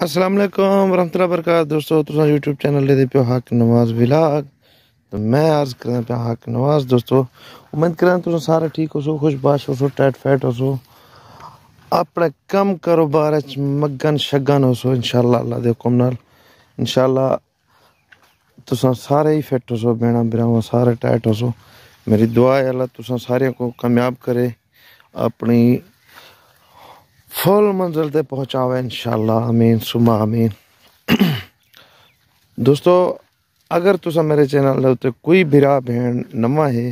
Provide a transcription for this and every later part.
अस्सलाम वालेकुम वरहमतुल्लाहि वबरकातुहू। दोस्तों तुसा यूट्यूब चैनल दे पे हक नवाज विलाग। तो मैं अर्ज करना पे हक नवाज। दोस्तों उम्मीद करें तुम सारे ठीक हो सो, खुशबाश हो सो, टाइट फैट हो सो, अपने कम कारोबार च मगन शगन हो सो। इंशाअल्लाह अल्लाह दे हुक्म नाल इंशाअल्लाह तुसा सारे ही फिट हो सो, भैणा भरावां सारे टाइट हो सो। मेरी दुआ है अल्लाह तुसा सारे को कामयाब करे, अपनी फुल मंजिल तक पहुँचावे इंशाअल्लाह। आमीन सुमा आमीन। दोस्तों अगर तुसा मेरे चैनल उत्ते कोई भरा भेण नवा है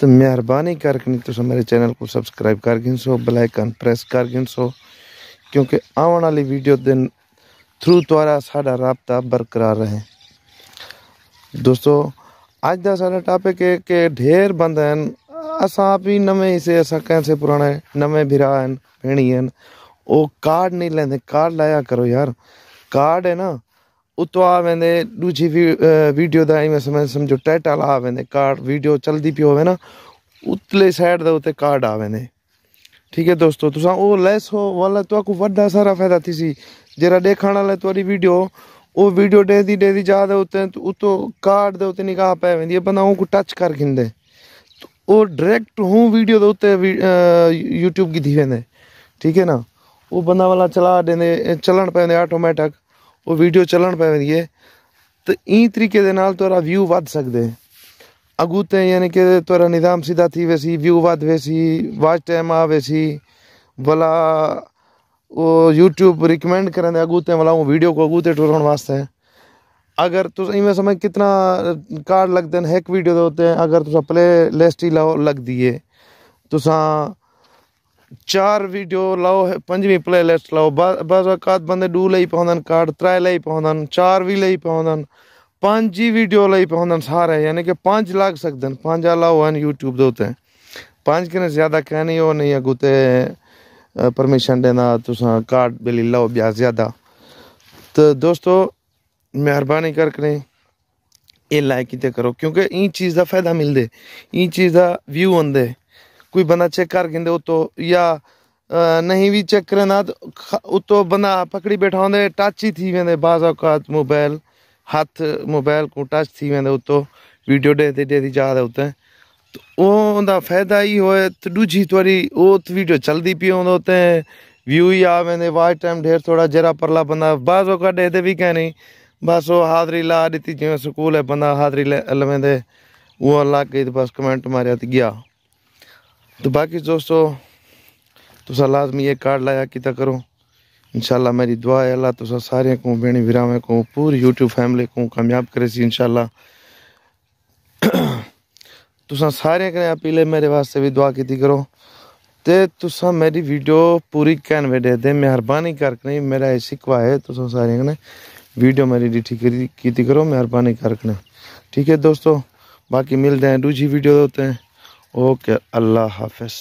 तो मेहरबानी करके तुसा मेरे चैनल को सब्सक्राइब कर गिनसो, बेल आइकन प्रेस कर गिनसो, क्योंकि आने वाली वीडियो दिन थ्रू द्वारा साडा राबता बरकरार रहे। दोस्तों आज का साडा टॉपिक है कि ढेर बंद हैं, असा भी नवे से असा कैसे पुराने नवे भरा हैं भेणी हैं, वो कार्ड नहीं लेंदे। कार्ड लाया करो यार, कार्ड है ना उतो आ वेंदे दूजी वीडियो दा इवें समझो टाइटल आ वेंदे, कार्ड वीडियो चलदी पई होवे ना उतले साइड दे उते कार्ड आ वेंदे। ठीक है दोस्तों, तुसा ओ लेस हो वाला तो को वड्डा सारा फायदा थी जरा देखण वाले तोरी वीडियो ओ वीडियो डेदी जा दे उते उतो कार्ड दे उते निगाह पै वेंदी, बंदा को टच कर गिंदे तो ओ डायरेक्ट हूँ वीडियो दे उते यूट्यूब की थी वेंदे। ठीक है ना, वो बंदा वाला चला देंदे, चलन पैंदे ऑटोमैटिक वो वीडियो चलन पै वेंदी है। तो ई तरीके दे नाल तोरा व्यू वध सकदे अगूते, यानी कि तोरा निज़ाम सीधा थी वैसी, व्यू वध वैसी, वॉच टाइम आ वैसी भला वो यूट्यूब रिकमेंड करें अगूते वाला वो वीडियो को अगूते टुरन वास्ते। अगर तुस इवें समझ कितना कार्ड लगते हैं एक वीडियो दे होते हैं, अगर तुसा प्ले लिस्ट ही लाओ लग दिए तुसा 4 वीडियो लाओ, 5वीं प्ले लिस्ट लाओ, बस औकात बंदे 2 लई पौंदन कार्ड, 3 लई पौंदन, 4 भी लई पौंदन, 5 ही वीडियो लई पौंदन सारे, यानी कि 5 लग सकदन। 5 लाओ हैं यूट्यूब दे उत्ते 5 कने ज़्यादा कहनी हो नहीं अगूते परमिशन देना तुसा कार्ड बिली लाओ ब्या ज़्यादा। तो दोस्तों मेहरबानी करके ये लाइक किते करो, क्योंकि ई चीज़ का फायदा मिलदे, ई चीज़ का व्यू आंदे। कोई बंदा चेक कर गिंदे उतो, या नहीं भी चेक करे ना तो उतो बंदा पकड़ी बैठा होंदे टच ही थी वेंदे, बाज़ औकात मोबाइल हाथ मोबाइल को टच थी वेंदे उतो वीडियो डेदी जा दे उते। तो उनका फायदा ही होए तो दूजी तोरी वो वीडियो चलती पी होंदे उते व्यू ही आ वेंदे, वॉच टाइम ढेर थोड़ा जरा परला बंदा बाज़ औकात दे भी कह नहीं, बस वो हाज़री ला दी जिमें स्कूल है बंदा हाज़री लवेंदे वो ला के बस कमेंट मारिया तो गया। तो बाकी दोस्तों तुसा लाजमी ये कार्ड लाया किता करो इंशाल्लाह। मेरी दुआ है अल्लाह तुसा सारे को भेणी भिरावें को पूरी यूट्यूब फैमिली को कामयाब करे सी इंशाल्लाह। तुसा सारे कने अपील है मेरे वास्ते भी दुआ की करो ते तुसा मेरी वीडियो पूरी कैनवे दे दे, मेहरबानी करके मेरा ये शिकवा है तुसा सारे कने वीडियो मेरी डिठी की करो मेहरबानी करके। ठीक है दोस्तों, बाकी मिलते हैं दूसरी वीडियो होते हैं। ओके अल्लाह हाफिज़।